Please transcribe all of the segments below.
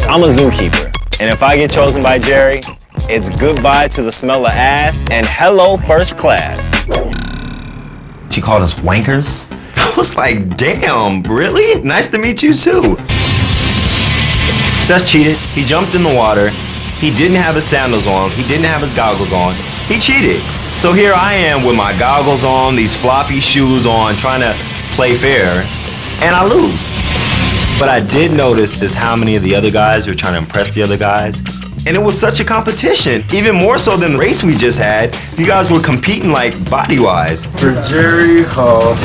I'm a zookeeper, and if I get chosen by Jerry, it's goodbye to the smell of ass and hello first class. She called us wankers. I was like, damn, really? Nice to meet you too. Seth cheated. He jumped in the water. He didn't have his sandals on. He didn't have his goggles on. He cheated. So here I am with my goggles on, these floppy shoes on, trying to play fair, and I lose. But I did notice is how many of the other guys were trying to impress the other guys. And it was such a competition, even more so than the race we just had. You guys were competing like body-wise. For Jerry Hall.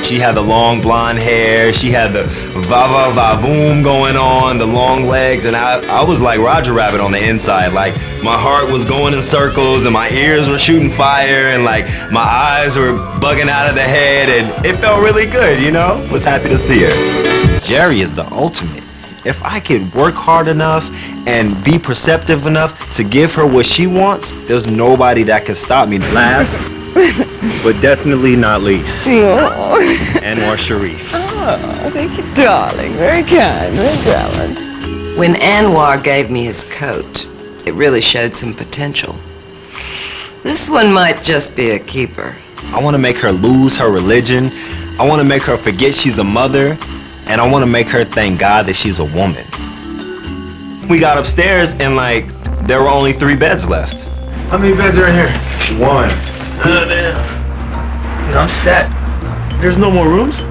She had the long blonde hair, she had the va-va-va-boom going on, the long legs, and I was like Roger Rabbit on the inside. Like, my heart was going in circles, and my ears were shooting fire, and like, my eyes were bugging out of the head, and it felt really good, you know? Was happy to see her. Jerry is the ultimate. If I could work hard enough and be perceptive enough to give her what she wants, there's nobody that can stop me. Last, but definitely not least, Anwar Shariff. Oh, thank you, darling. Very kind, very gallant. When Anwar gave me his coat, it really showed some potential. This one might just be a keeper. I want to make her lose her religion. I want to make her forget she's a mother. And I want to make her thank God that she's a woman. We got upstairs and like, there were only 3 beds left. How many beds are in here? 1. Oh, damn. Dude, I'm set. There's no more rooms?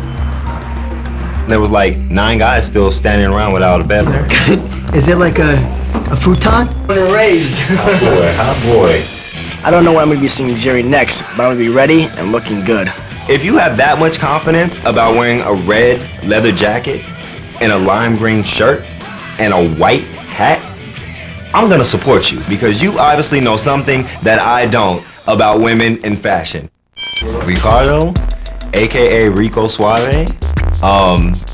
There was like 9 guys still standing around without a bed there. Is it like a futon? Raised. Hot boy. I don't know where I'm gonna be seeing Jerry next, but I'm gonna be ready and looking good. If you have that much confidence about wearing a red leather jacket and a lime green shirt and a white hat, I'm gonna support you because you obviously know something that I don't about women in fashion. Ricardo, aka Rico Suave,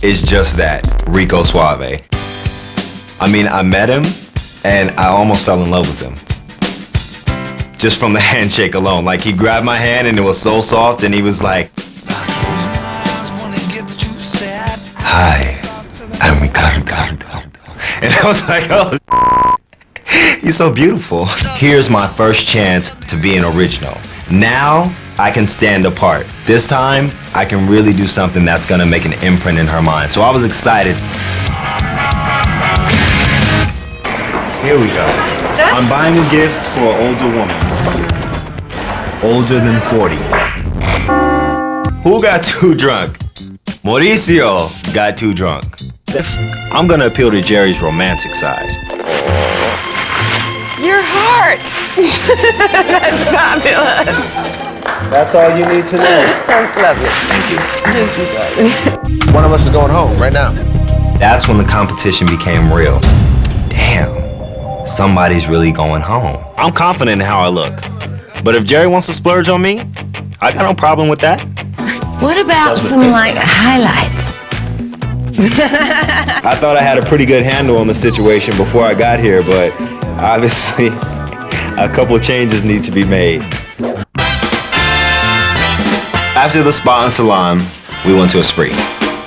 is just that, Rico Suave. I mean, I met him and I almost fell in love with him. Just from the handshake alone. Like, he grabbed my hand and it was so soft and he was like, "Hi, I'm Ricardo." And I was like, oh, he's so beautiful. Here's my first chance to be an original. Now, I can stand apart. This time, I can really do something that's gonna make an imprint in her mind. So I was excited. Here we go. I'm buying a gift for an older woman. Older than 40. Who got too drunk? Mauricio got too drunk. I'm gonna appeal to Jerry's romantic side. Your heart! That's fabulous. That's all you need to know. That's lovely. Thank you. Thank you, darling. One of us is going home right now. That's when the competition became real. Damn, somebody's really going home. I'm confident in how I look. But if Jerry wants to splurge on me, I got no problem with that. What about some, like, highlights? I thought I had a pretty good handle on the situation before I got here, but obviously a couple changes need to be made. After the spa and salon, we went to Esprit.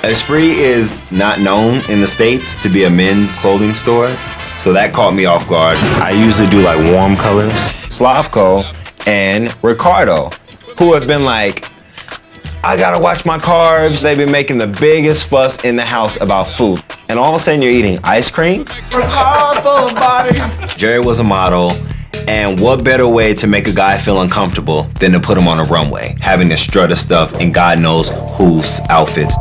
Esprit is not known in the States to be a men's clothing store, so that caught me off guard. I usually do like warm colors. Slavko and Ricardo, who have been like, I gotta watch my carbs. They've been making the biggest fuss in the house about food. And all of a sudden you're eating ice cream? Jerry was a model, and what better way to make a guy feel uncomfortable than to put him on a runway, having to strut his stuff in God knows whose outfits.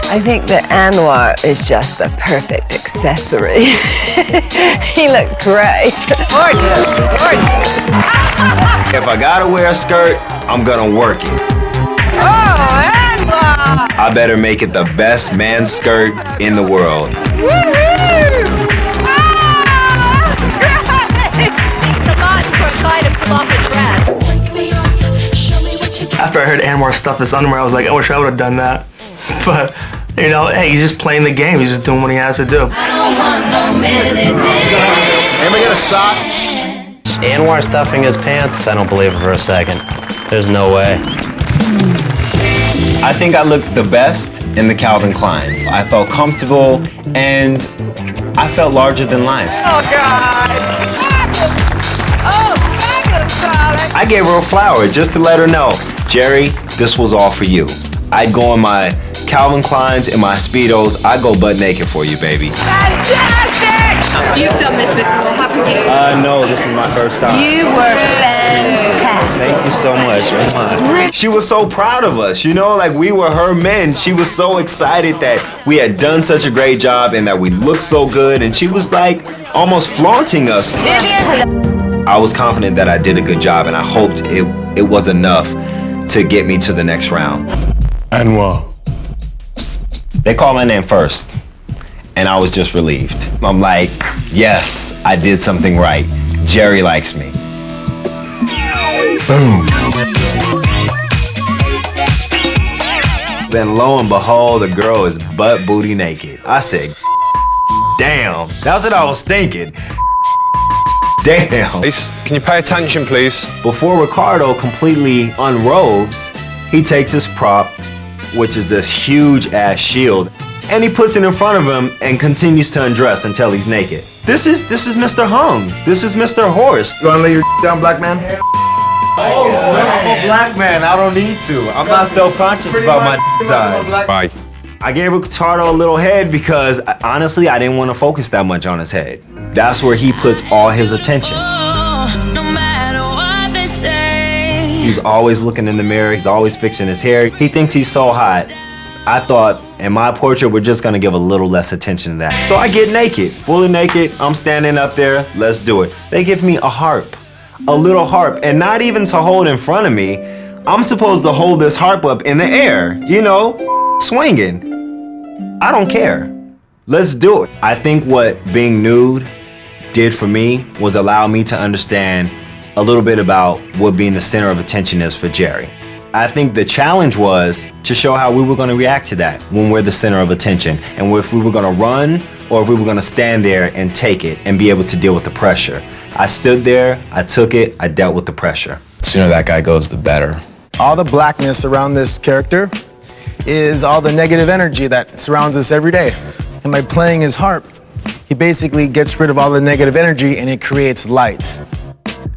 I think that Anwar is just the perfect accessory. He looked great. Gorgeous, gorgeous. If I gotta wear a skirt, I'm gonna work it. Oh, Anwar! I better make it the best man's skirt in the world. Woohoo! Ah! Great! Speaks a lot for a guy to pull off a dress. After I heard Anwar stuff his underwear, I was like, I wish I would have done that. But, you know, hey, he's just playing the game. He's just doing what he has to do. I don't want no minute man. Anybody got a sock? Anwar stuffing his pants? I don't believe it for a second. There's no way. I think I looked the best in the Calvin Kleins. I felt comfortable and I felt larger than life. Oh, God. Oh, fabulous, darling. I gave her a flower just to let her know, Jerry, this was all for you. I'd go in my Calvin Kleins and my Speedos. I'd go butt naked for you, baby. Fantastic! You've done this before, haven't you? No, this is my first time. You were fantastic. Thank you so much. She was so proud of us, you know, like we were her men. She was so excited that we had done such a great job and that we looked so good. And she was like almost flaunting us. Vivian. I was confident that I did a good job and I hoped it was enough to get me to the next round. Anwar. They called my name first, and I was just relieved. I'm like, yes, I did something right. Jerry likes me. Boom. Then lo and behold, the girl is butt booty naked. I said, damn, that's what I was thinking. Damn. Please, can you pay attention, please? Before Ricardo completely unrobes, he takes his prop, which is this huge ass shield, and he puts it in front of him and continues to undress until he's naked. This is Mr. Hung. This is Mr. Horse. You wanna lay your down, black man? I'm a black man. I don't need to. I'm not self-conscious about my size. Bye. I gave Ricardo a little head because honestly, I didn't want to focus that much on his head. That's where he puts all his attention. He's always looking in the mirror. He's always fixing his hair. He thinks he's so hot. I thought in my portrait, we're just gonna give a little less attention to that. So I get naked, fully naked. I'm standing up there. Let's do it. They give me a harp, a little harp, and not even to hold in front of me. I'm supposed to hold this harp up in the air, you know, swinging. I don't care. Let's do it. I think what being nude did for me was allow me to understand a little bit about what being the center of attention is for Jerry. I think the challenge was to show how we were going to react to that when we're the center of attention, and if we were going to run or if we were going to stand there and take it and be able to deal with the pressure. I stood there, I took it, I dealt with the pressure. The sooner that guy goes, the better. All the blackness around this character is all the negative energy that surrounds us every day. And by playing his harp, he basically gets rid of all the negative energy and it creates light.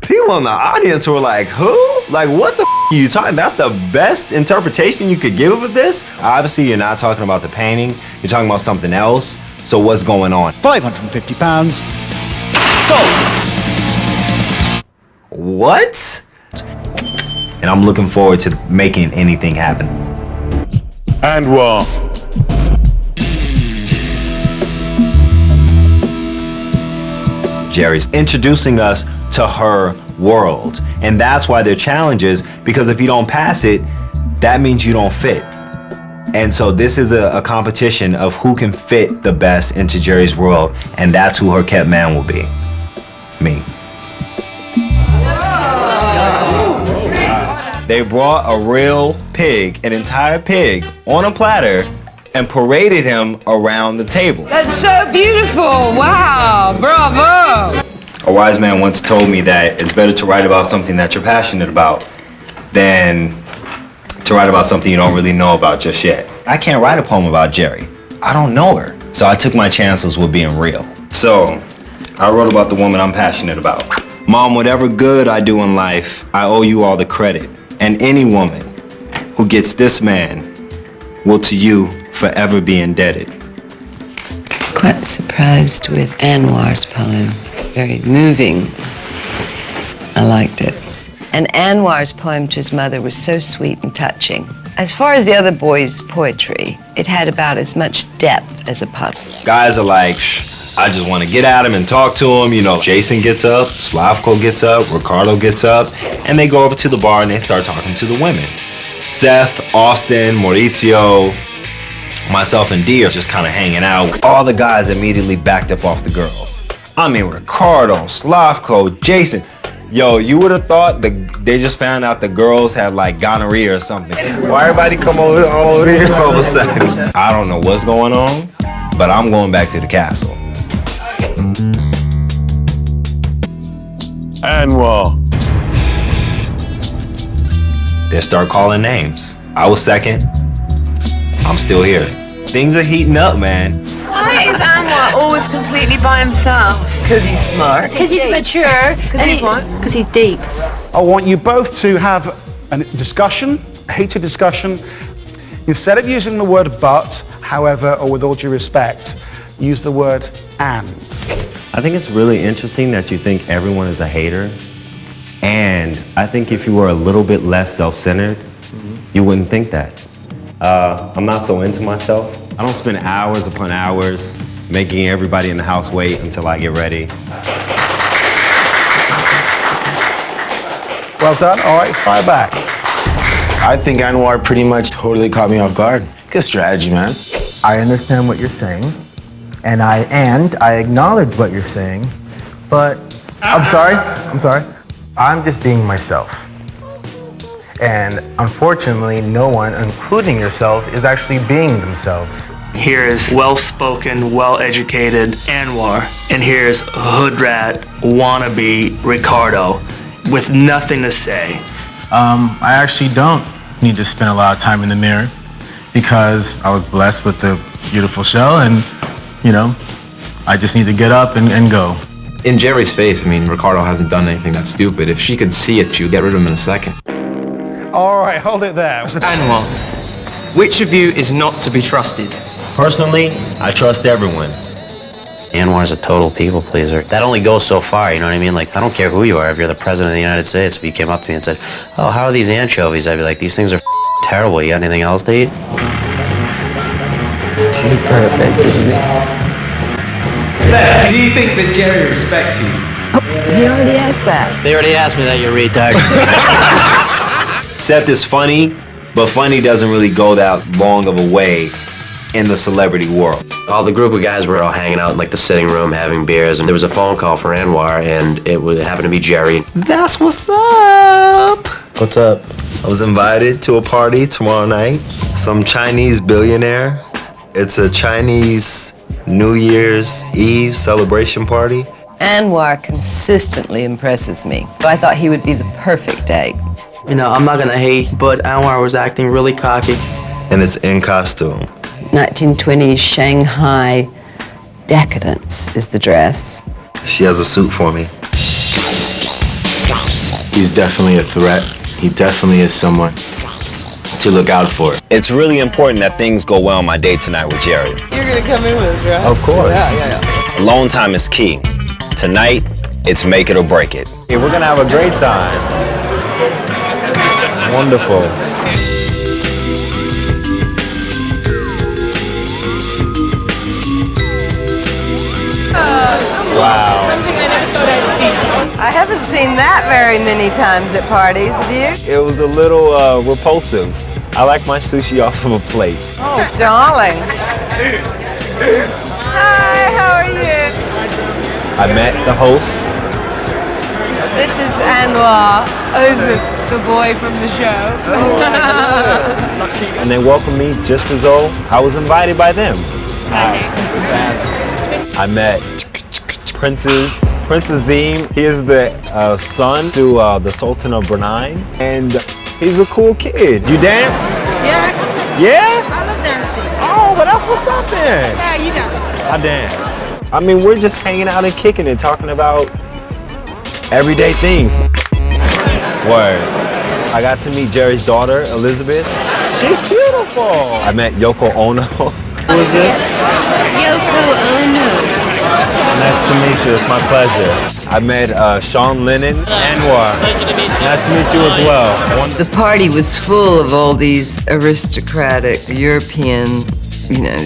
People in the audience were like, who? Like, what the are you talking? That's the best interpretation you could give of this? Obviously, you're not talking about the painting. You're talking about something else. So what's going on? £550. So, what? And I'm looking forward to making anything happen. Anwar. Jerry's introducing us to her world. And that's why they're challenges, because if you don't pass it, that means you don't fit. And so this is a competition of who can fit the best into Jerry's world, and that's who her kept man will be. Me. They brought a real pig, an entire pig, on a platter and paraded him around the table. That's so beautiful. Wow. Bravo. A wise man once told me that it's better to write about something that you're passionate about than to write about something you don't really know about just yet. I can't write a poem about Jerry. I don't know her. So I took my chances with being real. So I wrote about the woman I'm passionate about. Mom, whatever good I do in life, I owe you all the credit. And any woman who gets this man will to you forever be indebted. Quite surprised with Anwar's poem. Very moving. I liked it. And Anwar's poem to his mother was so sweet and touching. As far as the other boys' poetry, it had about as much depth as a puddle. Guys are like, I just want to get at him and talk to him. You know, Jason gets up, Slavko gets up, Ricardo gets up, and they go over to the bar and they start talking to the women. Seth, Austin, Maurizio, myself and Dee are just kind of hanging out. All the guys immediately backed up off the girls. I mean, Ricardo, Slavko, Jason. Yo, you would have thought they just found out the girls had like gonorrhea or something. Why everybody come over here all of a sudden? I don't know what's going on, but I'm going back to the castle. Anwar. They start calling names. I was second. I'm still here. Things are heating up, man. Why is Anwar always completely by himself? Because he's smart. Because he's mature. Because he's what? Because he's deep. I want you both to have a discussion, a heated discussion. Instead of using the word but, however, or with all due respect, use the word and. I think it's really interesting that you think everyone is a hater. And I think if you were a little bit less self-centered, you wouldn't think that. I'm not so into myself. I don't spend hours upon hours making everybody in the house wait until I get ready. Well done. All right, fire back. I think Anwar pretty much totally caught me off guard. Good strategy, man. I understand what you're saying, and I acknowledge what you're saying, but I'm sorry. I'm just being myself. And unfortunately, no one, including yourself, is actually being themselves. Here's well-spoken, well-educated Anwar, and here's hood rat, wannabe Ricardo, with nothing to say. I actually don't need to spend a lot of time in the mirror because I was blessed with a beautiful show and, I just need to get up and go. In Jerry's face, I mean, Ricardo hasn't done anything that's stupid. If she could see it, she would get rid of him in a second. All right, hold it there. Anwar, which of you is not to be trusted? Personally, I trust everyone. Anwar's a total people pleaser. That only goes so far, you know what I mean? Like, I don't care who you are. If you're the president of the United States, if you came up to me and said, oh, how are these anchovies? I'd be like, these things are terrible. You got anything else to eat? It's too perfect, isn't it? Do you think that Jerry respects you? Oh, he already asked that. They already asked me that, you retard. Seth is funny, but funny doesn't really go that long of a way in the celebrity world. All the group of guys were all hanging out in like the sitting room having beers, and there was a phone call for Anwar, and it happened to be Jerry. That's what's up. What's up? I was invited to a party tomorrow night. Some Chinese billionaire. It's a Chinese New Year's Eve celebration party. Anwar consistently impresses me. I thought he would be the perfect date. I'm not gonna hate, but Anwar was acting really cocky. And it's in costume. 1920s Shanghai decadence is the dress. She has a suit for me. He's definitely a threat. He definitely is someone to look out for. It's really important that things go well on my date tonight with Jerry. You're gonna come in with us, right? Of course. Yeah. Alone time is key. Tonight, it's make it or break it. Hey, we're gonna have a great time. Wonderful. Wow. Something I never thought I'd see. I haven't seen that very many times at parties, have you? It was a little repulsive. I like my sushi off of a plate. Oh, darling. Hi, how are you? I met the host. This is Anwar, who's the boy from the show. And they welcomed me just as though I was invited by them. I met Prince Azim. He is the son to the Sultan of Brunei, and he's a cool kid. You dance? Yeah, Yeah? I love dancing. Oh, but that's what's up then. Yeah, you dance. I dance. I mean, we're just hanging out and kicking it, talking about everyday things. Word. I got to meet Jerry's daughter, Elizabeth. She's beautiful. I met Yoko Ono. Who is this? It's Yoko Ono. Nice to meet you. It's my pleasure. I met Sean Lennon. Anwar. Pleasure to meet you. Nice to meet you as well. The party was full of all these aristocratic European,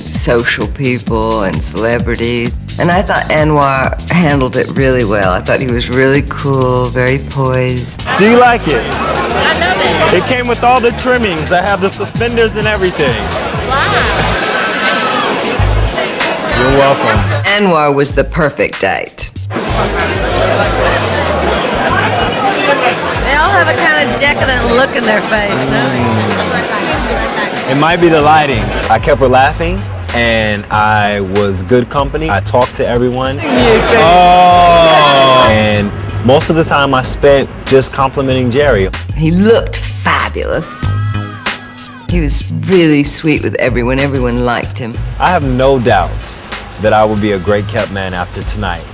social people and celebrities. And I thought Anwar handled it really well. I thought he was really cool, very poised. Do you like it? I love it. It came with all the trimmings. I have the suspenders and everything. Wow. You're welcome. Anwar was the perfect date. They all have a kind of decadent look in their face, It might be the lighting. I kept her laughing, and I was good company. I talked to everyone. And Most of the time I spent just complimenting Jerry. He looked fabulous. He was really sweet with everyone. Everyone liked him. I have no doubts that I will be a great kept man after tonight.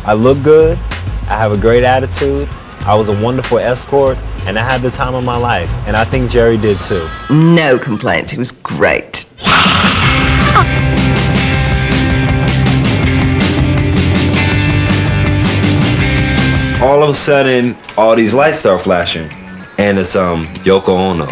I look good, I have a great attitude, I was a wonderful escort, and I had the time of my life. And I think Jerry did too. No complaints. He was great. All of a sudden, all these lights start flashing, and it's Yoko Ono.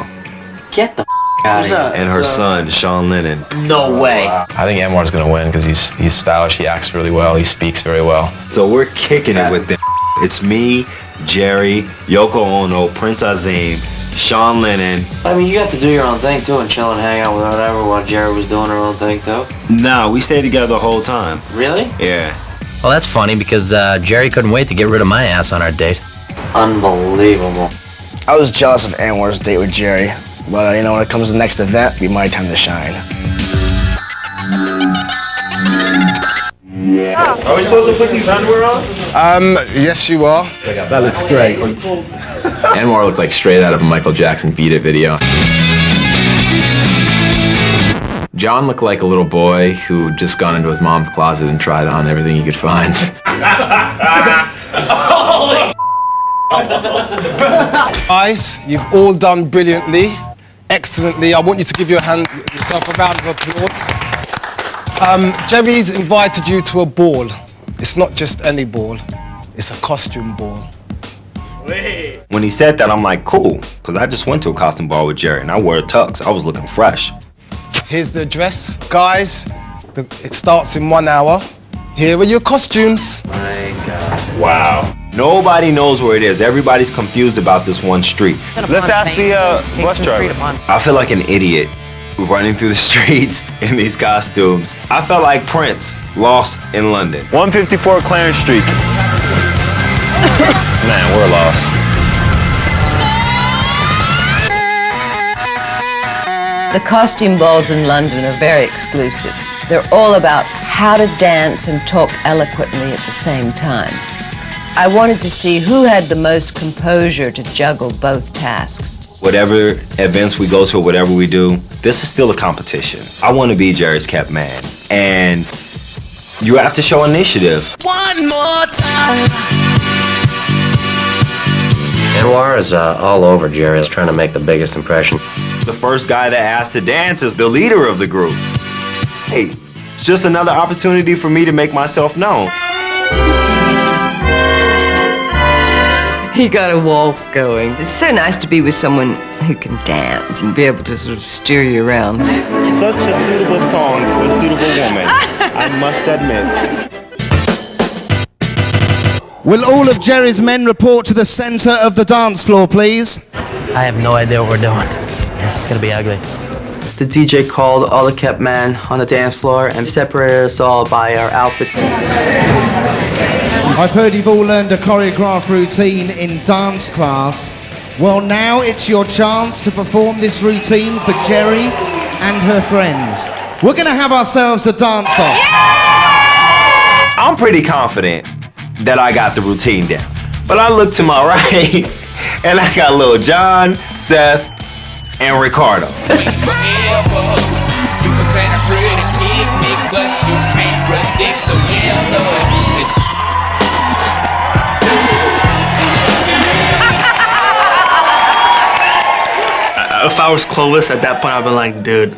Get the out of here. And her son, Sean Lennon. No way. I think Anwar's gonna win because he's stylish, he acts really well, he speaks very well. So we're kicking it with them. It's me, Jerry, Yoko Ono, Prince Azim, Sean Lennon. I mean, you got to do your own thing too and chill and hang out with whatever while Jerry was doing her own thing too. Nah, we stayed together the whole time. Really? Yeah. Well, that's funny because Jerry couldn't wait to get rid of my ass on our date. Unbelievable. I was jealous of Anwar's date with Jerry, but you know, when it comes to the next event, it'll be my time to shine. Are we supposed to put these underwear on? Yes, you are. That looks great. Anwar looked like straight out of a Michael Jackson Beat It video. John looked like a little boy who just gone into his mom's closet and tried on everything he could find. Guys, you've all done brilliantly, excellently. I want you to give yourself a round of applause. Jerry's invited you to a ball. It's not just any ball, it's a costume ball. When he said that, I'm like, cool, because I just went to a costume ball with Jerry, and I wore a tux. I was looking fresh. Here's the dress. Guys, it starts in 1 hour. Here are your costumes. My God. Wow. Nobody knows where it is. Everybody's confused about this one street. Let's ask the bus driver. I feel like an idiot running through the streets in these costumes. I felt like Prince lost in London. 154 Clarence Street. Man, we're lost. The costume balls in London are very exclusive. They're all about how to dance and talk eloquently at the same time. I wanted to see who had the most composure to juggle both tasks. Whatever events we go to, whatever we do, this is still a competition. I want to be Jerry's kept man. And you have to show initiative. One more time. Anwar is all over Jerry. Is trying to make the biggest impression. The first guy that asked to dance is the leader of the group. Hey, it's just another opportunity for me to make myself known. He got a waltz going. It's so nice to be with someone who can dance and be able to sort of steer you around. Such a suitable song for a suitable woman, I must admit. Will all of Jerry's men report to the center of the dance floor, please? I have no idea what we're doing. This is gonna be ugly. The DJ called all the kept men on the dance floor and separated us all by our outfits. I've heard you've all learned a choreographed routine in dance class. Well, now it's your chance to perform this routine for Jerry and her friends. We're gonna have ourselves a dance-off. I'm pretty confident that I got the routine down. But I look to my right, and I got little John, Seth, and Ricardo. You can plan a pretty picnic, but you can't predict the weather. If I was Clovis at that point, I'd been like, dude,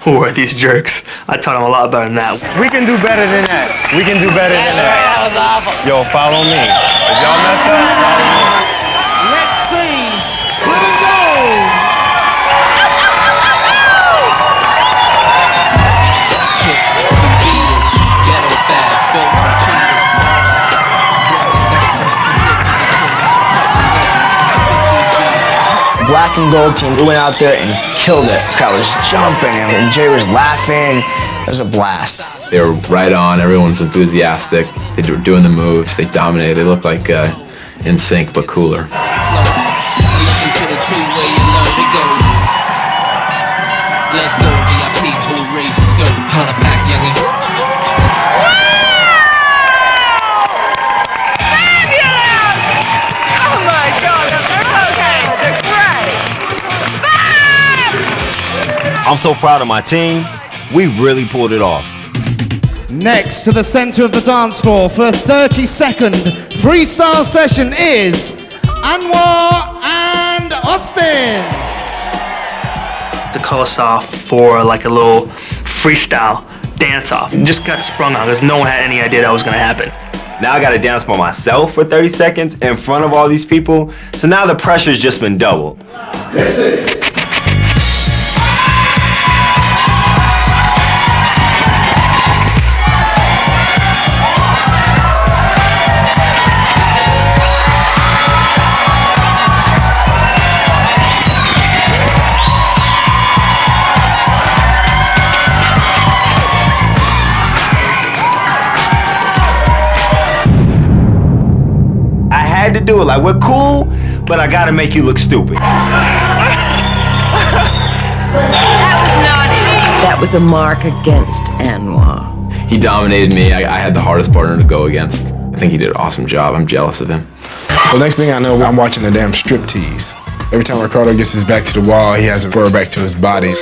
who are these jerks? I taught them a lot better than that. We can do better than that. We can do better than that. That was awful. Yo, follow me. If y'all mess up, follow me. Let's see who goes. Black and gold team, we went out there and killed it. The crowd was jumping and Jerry was laughing. It was a blast. They were right on, everyone's enthusiastic. They were doing the moves, they dominated. They looked like In Sync, but cooler. Listen to the true way you know it goes. Let's go, VIP, who raise the skirt. Hunt a pack, youngin'. I'm so proud of my team. We really pulled it off. Next to the center of the dance floor for a 30-second freestyle session is Anwar and Austin. To call us off for like a little freestyle dance-off. Just got sprung on because no one had any idea that was gonna happen. Now I gotta dance by myself for 30 seconds in front of all these people. So now the pressure's just been doubled. To do it like we're cool, but I gotta make you look stupid. That was a mark against Anwar. He dominated me. I had the hardest partner to go against. I think he did an awesome job. I'm jealous of him. The next thing I know, I'm watching a damn striptease. Every time Ricardo gets his back to the wall, he has a fur back to his body.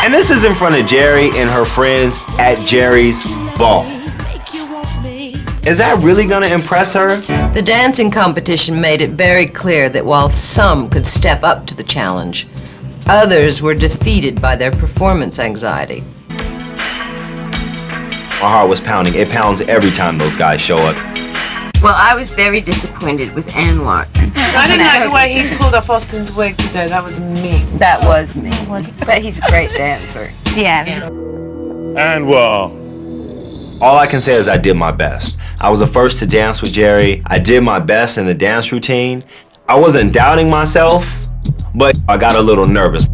And this is in front of Jerry and her friends at Jerry's ball. Is that really gonna impress her? The dancing competition made it very clear that while some could step up to the challenge, others were defeated by their performance anxiety. My heart was pounding. It pounds every time those guys show up. Well, I was very disappointed with Anwar. I didn't like the way he pulled off Austin's wig today. That was mean. That was me. But he's a great dancer. Yeah. Anwar. All I can say is I did my best. I was the first to dance with Jerry. I did my best in the dance routine. I wasn't doubting myself, but I got a little nervous.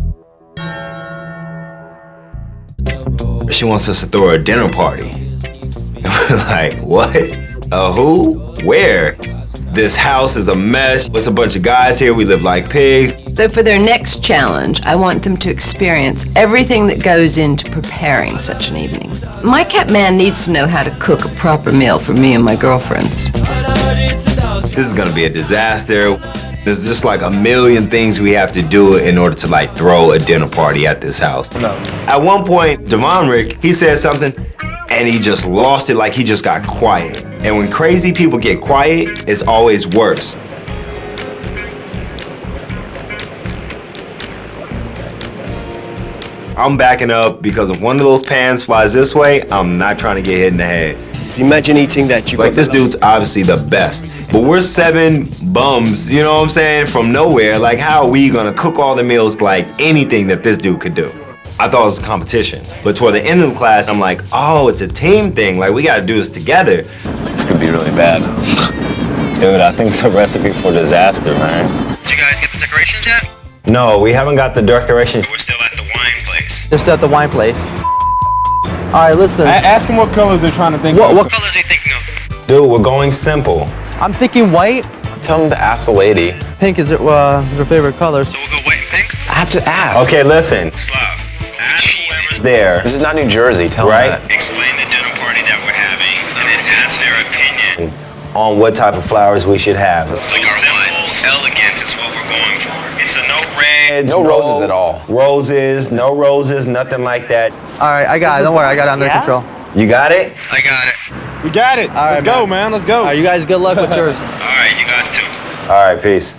She wants us to throw her a dinner party. Like, what? Who? Where? This house is a mess. There's a bunch of guys here. We live like pigs. So for their next challenge, I want them to experience everything that goes into preparing such an evening. My kept man needs to know how to cook a proper meal for me and my girlfriends. This is gonna be a disaster. There's just like a million things we have to do in order to like throw a dinner party at this house. No. At one point, Devon Rick, he said something and he just lost it, like he just got quiet. And when crazy people get quiet, it's always worse. I'm backing up because if one of those pans flies this way, I'm not trying to get hit in the head. So imagine eating that. Like, this dude's obviously the best, but we're 7 bums, you know what I'm saying, from nowhere. Like, how are we gonna cook all the meals like anything that this dude could do? I thought it was a competition, but toward the end of the class, I'm like, oh, it's a team thing. Like, we gotta do this together. This could be really bad. Dude, I think it's a recipe for disaster, man. Did you guys get the decorations yet? No, we haven't got the decorations. We're still at the wine place. They're still at the wine place. All right, listen. Ask him what colors they're trying to think of. What colors are you thinking of? Dude, we're going simple. I'm thinking white. Tell him to ask the lady. Pink is their favorite color. So we'll go white and pink? I have to ask. Okay, listen. Slav. Ask whoever's there. This is not New Jersey, tell him Right? that. Explain the dinner party that we're having, and then ask their opinion on what type of flowers we should have. So simple, elegance is what we're going for. It's a no red, No roses at all. Roses, no roses, nothing like that. All right, I got it. Don't worry, I got it under control. You got it? I got it. We got it. All right, Let's go, man. Let's go. All right, you guys, good luck with yours. All right, you guys too. All right, peace.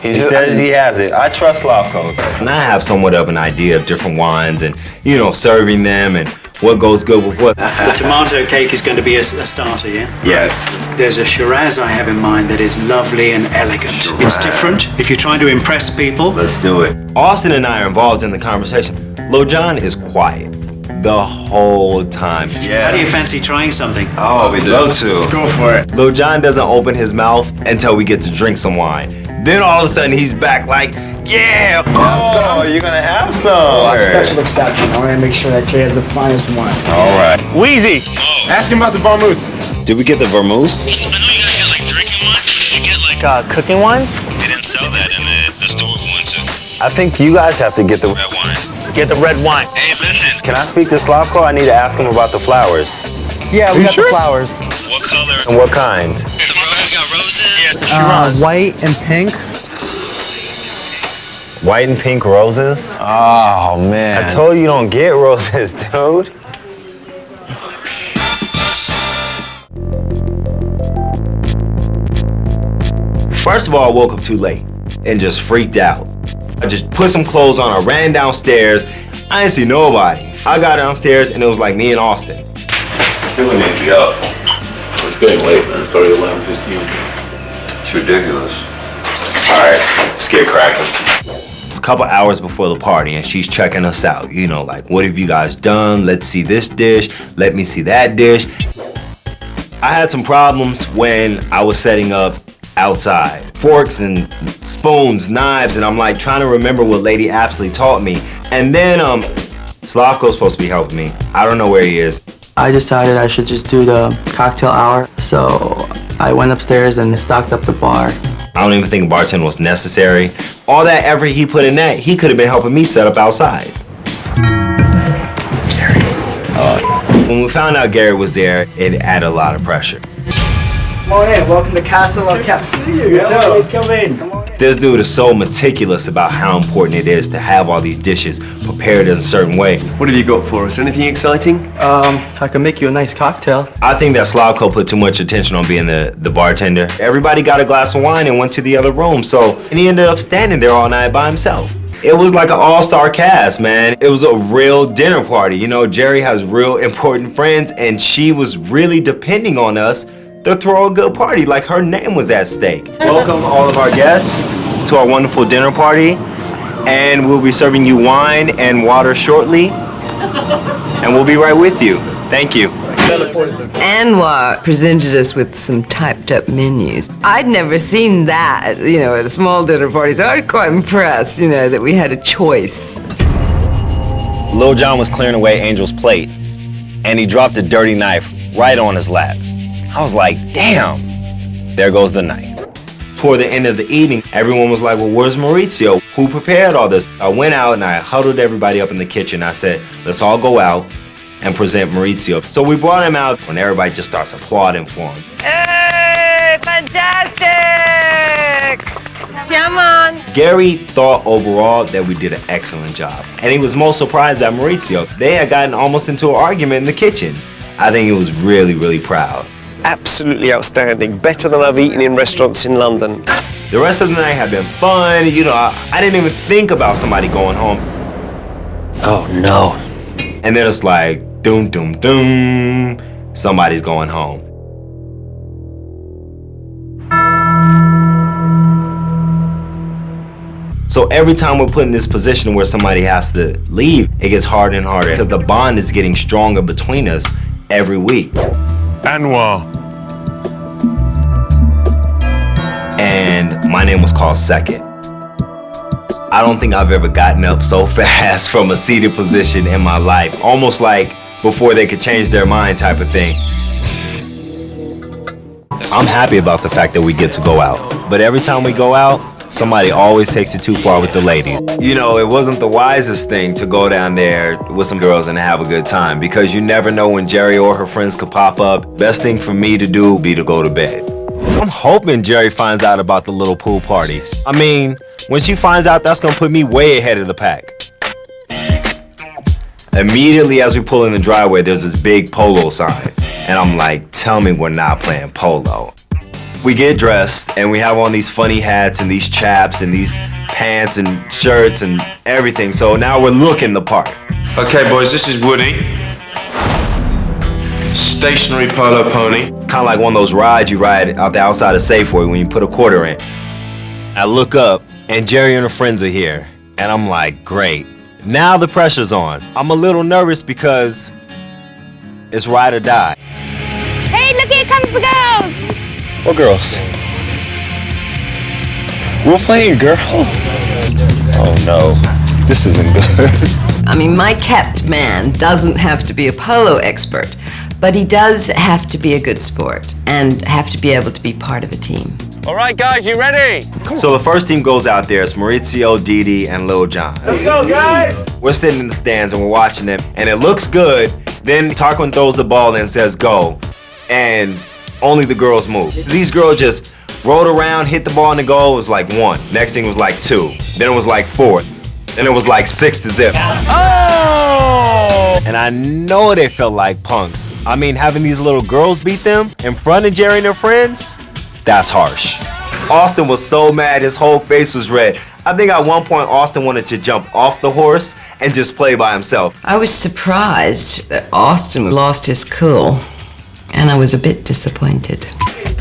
He says he has it. I trust Slavko. And I have somewhat of an idea of different wines and, you know, serving them and what goes good with what. The tomato cake is going to be a starter, yeah? Yes. There's a Shiraz I have in mind that is lovely and elegant. It's different. If you're trying to impress people. Let's do it. Austin and I are involved in the conversation. Lil Jon is quiet the whole time. How do you fancy trying something? Oh, we'd love to. Let's go for it. Lil Jon doesn't open his mouth until we get to drink some wine. Then all of a sudden he's back like, yeah, oh, you're gonna have some. Special exception. I want to make sure that Jay has the finest wine. All right. Wheezy. Ask him about the vermouth. Did we get the vermouth? I know you guys get like drinking wines, but did you get like Cooking wines? They didn't sell that in the store we went to. I think you guys have to get the Red wine. Get the red wine. Hey, listen. Can I speak to Slavko? I need to ask him about the flowers. Yeah, we got the flowers. What color? And what kind? the rose got roses? Yeah, White and pink. White and pink roses? Oh, man. I told you don't get roses, dude. First of all, I woke up too late and just freaked out. I just put some clothes on, I ran downstairs. I didn't see nobody. I got downstairs and it was like me and Austin. Really need to be up. It's getting late, man. It's already 11:15. It's ridiculous. All right, let's get cracking. It's a couple hours before the party and she's checking us out. You know, like, what have you guys done? Let's see this dish. Let me see that dish. I had some problems when I was setting up outside. Forks and spoons, knives, and I'm like trying to remember what Lady Apsley taught me. And then Slavko's supposed to be helping me. I don't know where he is. I decided I should just do the cocktail hour, so I went upstairs and stocked up the bar. I don't even think bartender was necessary. All that effort he put in that, he could have been helping me set up outside. When we found out Gary was there, it added a lot of pressure. Come on in. Welcome to Castle of Cap. Good to see you. Come in. This dude is so meticulous about how important it is to have all these dishes prepared in a certain way. What have you got for us? Anything exciting? I can make you a nice cocktail. I think that Slavko put too much attention on being the bartender. Everybody got a glass of wine and went to the other room, and he ended up standing there all night by himself. It was like an all-star cast, man. It was a real dinner party. You know, Jerry has real important friends, and she was really depending on us to throw a good party, like her name was at stake. Welcome all of our guests to our wonderful dinner party, and we'll be serving you wine and water shortly, and we'll be right with you. Thank you. Anwar presented us with some typed up menus. I'd never seen that, at a small dinner party, so I was quite impressed, that we had a choice. Lil Jon was clearing away Angel's plate, and he dropped a dirty knife right on his lap. I was like, damn, there goes the night. Toward the end of the evening, everyone was like, well, where's Maurizio? Who prepared all this? I went out and I huddled everybody up in the kitchen. I said, let's all go out and present Maurizio. So we brought him out and everybody just starts applauding for him. Hey, fantastic! Come on. Gary thought overall that we did an excellent job. And he was most surprised at Maurizio. They had gotten almost into an argument in the kitchen. I think he was really, really proud. Absolutely outstanding. Better than I've eaten in restaurants in London. The rest of the night had been fun. I didn't even think about somebody going home. Oh no. And then it's like, doom, doom, doom. Somebody's going home. So every time we're put in this position where somebody has to leave, it gets harder and harder because the bond is getting stronger between us every week. Anwar. And my name was called second. I don't think I've ever gotten up so fast from a seated position in my life, almost like before they could change their mind type of thing. I'm happy about the fact that we get to go out, but every time we go out, somebody always takes it too far with the ladies. It wasn't the wisest thing to go down there with some girls and have a good time because you never know when Jerry or her friends could pop up. Best thing for me to do would be to go to bed. I'm hoping Jerry finds out about the little pool party. I mean, when she finds out, that's gonna put me way ahead of the pack. Immediately as we pull in the driveway, there's this big polo sign. And I'm like, tell me we're not playing polo. We get dressed and we have on these funny hats and these chaps and these pants and shirts and everything. So now we're looking the part. Okay, boys, this is Woody. Stationary polo pony. It's kind of like one of those rides you ride out the outside of Safeway when you put a quarter in. I look up and Jerry and her friends are here. And I'm like, great. Now the pressure's on. I'm a little nervous because it's ride or die. Hey, look, here comes the girls. What girls? We're playing girls? Oh no, this isn't good. I mean, my kept man doesn't have to be a polo expert, but he does have to be a good sport and have to be able to be part of a team. All right, guys, you ready? So the first team goes out there. It's Maurizio, Didi, and Lil Jon. Let's go, guys. We're sitting in the stands and we're watching them, and it looks good. Then Tarquin throws the ball and says, go. And only the girls move. These girls just Rolled around, hit the ball in the goal, it was like 1. Next thing was like 2. Then it was like 4. Then it was like 6-0. Oh! And I know they felt like punks. I mean, having these little girls beat them in front of Jerry and their friends, that's harsh. Austin was so mad, his whole face was red. I think at one point Austin wanted to jump off the horse and just play by himself. I was surprised that Austin lost his cool, and I was a bit disappointed.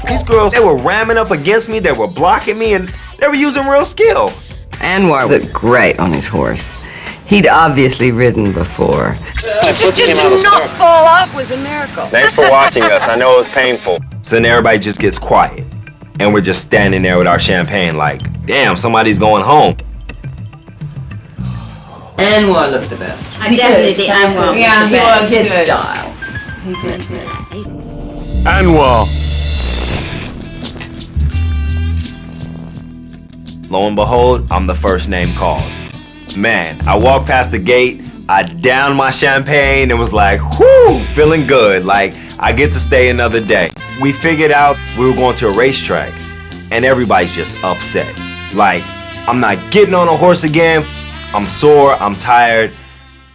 These girls, they were ramming up against me, they were blocking me, and they were using real skill. Anwar looked great on his horse. He'd obviously ridden before. Just to not fall off was a miracle. Thanks for watching us. I know it was painful. So then everybody just gets quiet. And we're just standing there with our champagne like, damn, somebody's going home. Anwar looked the best. Definitely the Anwar. Yeah, he was His good. style. He did. Anwar. Lo and behold, I'm the first name called. Man, I walked past the gate, I downed my champagne and was like, whoo, feeling good. Like, I get to stay another day. We figured out we were going to a racetrack and everybody's just upset. Like, I'm not getting on a horse again. I'm sore, I'm tired.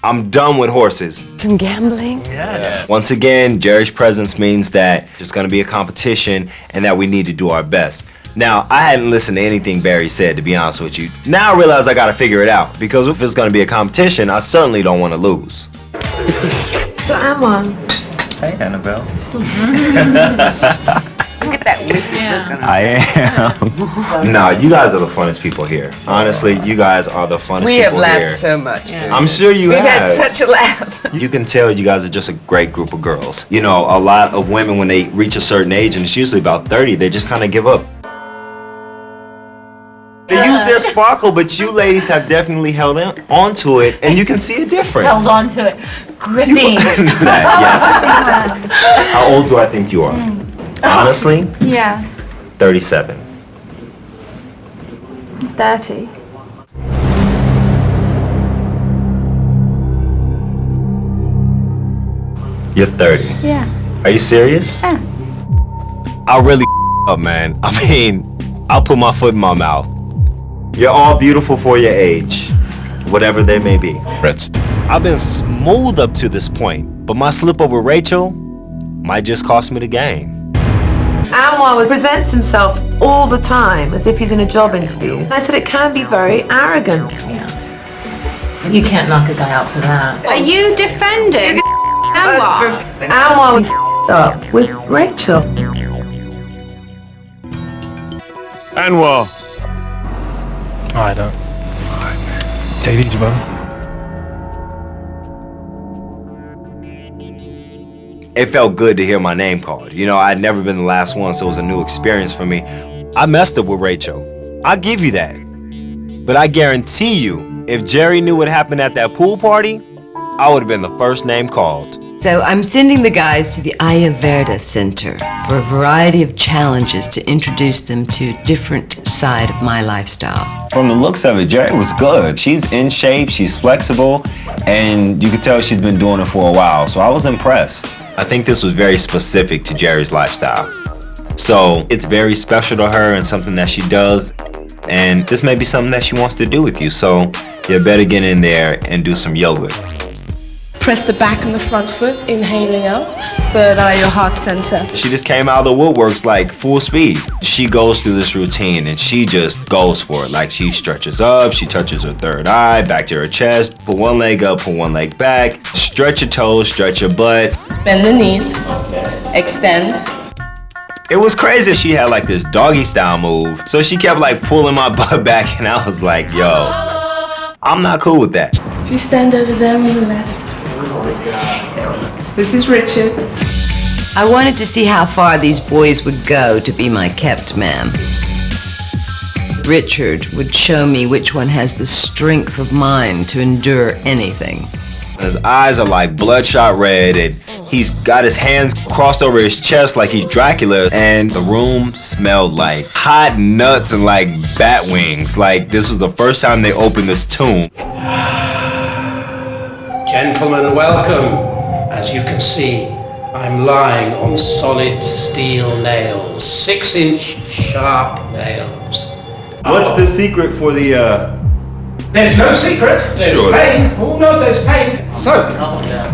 I'm done with horses. Some gambling? Yes. Once again, Jerry's presence means that there's gonna be a competition and that we need to do our best. Now, I hadn't listened to anything Barry said, to be honest with you. Now I realize I gotta figure it out, because if it's gonna be a competition, I certainly don't wanna lose. So Anwar. Hey, Annabelle. Get that wicked look on I am. No, you guys are the funnest people here. Honestly, you guys are the funnest We have people laughed here. so much, dude. I'm sure you We've have. had such a laugh. You can tell you guys are just a great group of girls. You know, a lot of women, when they reach a certain age, and it's usually about 30, they just kind of give up. They use their sparkle, but you ladies have definitely held on to it, and you can see a difference. Held on to it. Gripping. Yes. How old do I think you are? Honestly, Yeah. 37. 30. You're 30. Yeah. Are you serious? Yeah. I'll really up, man. I mean, I'll put my foot in my mouth. You're all beautiful for your age, whatever they may be. Fritz. I've been smooth up to this point, but my slip up with Rachel might just cost me the game. Anwar presents himself all the time as if he's in a job interview. And I said it can be very arrogant. You can't knock a guy out for that. Are you defending Anwar? Anwar up with Rachel. Anwar. I don't. Take it easy, brother. It felt good to hear my name called. You know, I'd never been the last one, so it was a new experience for me. I messed up with Rachel. I'll give you that. But I guarantee you, if Jerry knew what happened at that pool party, I would have been the first name called. So I'm sending the guys to the Ayurveda Center for a variety of challenges to introduce them to a different side of my lifestyle. From the looks of it, Jerry was good. She's in shape, she's flexible, and you could tell she's been doing it for a while, so I was impressed. I think this was very specific to Jerry's lifestyle. So it's very special to her and something that she does, and this may be something that she wants to do with you, so you better get in there and do some yoga. Press the back and the front foot, inhaling out. Third eye, your heart center. She just came out of the woodworks like full speed. She goes through this routine and she just goes for it. Like she stretches up, she touches her third eye, back to her chest, put one leg up, put one leg back, stretch your toes, stretch your butt. Bend the knees, extend. It was crazy. She had like this doggy style move. So she kept like pulling my butt back and I was like, yo, I'm not cool with that. If you stand over there on the left. This is Richard. I wanted to see how far these boys would go to be my kept man. Richard would show me which one has the strength of mind to endure anything. His eyes are like bloodshot red and he's got his hands crossed over his chest like he's Dracula, and the room smelled like hot nuts and like bat wings. Like this was the first time they opened this tomb. Gentlemen, welcome. As you can see, I'm lying on solid steel nails, 6-inch sharp nails. What's the secret for the, There's no secret. There's Surely. pain. Oh no, there's pain. So,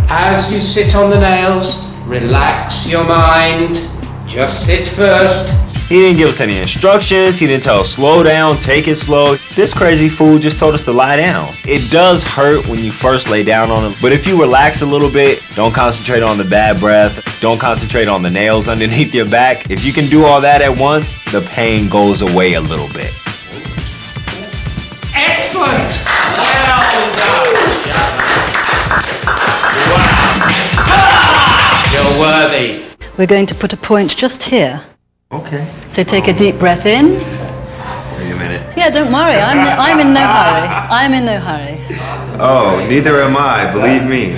as you sit on the nails, relax your mind. Just sit first. He didn't give us any instructions. He didn't tell us slow down, take it slow. This crazy fool just told us to lie down. It does hurt when you first lay down on him, but if you relax a little bit, don't concentrate on the bad breath, don't concentrate on the nails underneath your back. If you can do all that at once, the pain goes away a little bit. Excellent. Well done. Wow. You're worthy. We're going to put a point just here. Okay. So take a deep breath in. Wait a minute. Yeah, don't worry. I'm in no hurry. I'm in no hurry. Oh, neither am I, believe me.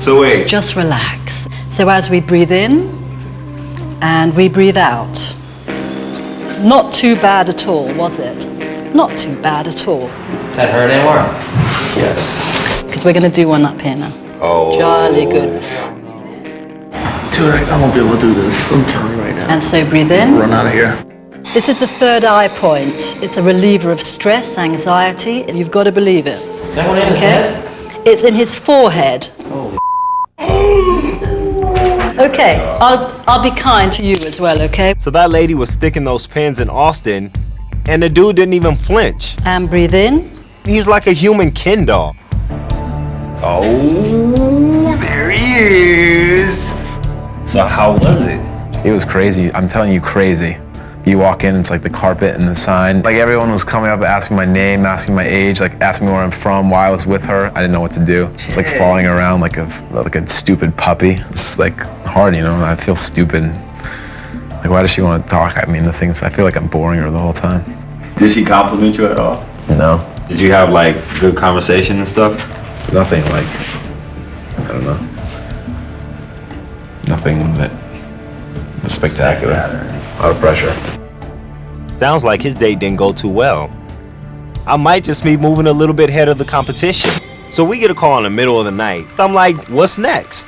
So wait. Just relax. So as we breathe in and we breathe out. Not too bad at all, was it? Not too bad at all. That hurt anymore? Yes. Because we're going to do one up here now. Oh. Jolly good. Dude, I won't be able to do this. I'm telling you right now. And so breathe in. Run out of here. This is the third eye point. It's a reliever of stress, anxiety. You've got to believe it. Is that one in his head? It's in his forehead. Okay, I'll be kind to you as well, okay? So that lady was sticking those pins in Austin, and the dude didn't even flinch. And breathe in. He's like a human Ken doll. Oh, there he is. So how was it? It was crazy. I'm telling you, crazy. You walk in, it's like the carpet and the sign. Like everyone was coming up, asking my name, asking my age, like asking me where I'm from, why I was with her. I didn't know what to do. It's like falling around like a stupid puppy. It's just like hard, you know. I feel stupid. Like, why does she want to talk? I mean, the things, I feel like I'm boring her the whole time. Did she compliment you at all? No. Did you have like good conversation and stuff? Nothing like, I don't know. Nothing that was spectacular. A lot of pressure. Sounds like his date didn't go too well. I might just be moving a little bit ahead of the competition. So we get a call in the middle of the night. I'm like, what's next?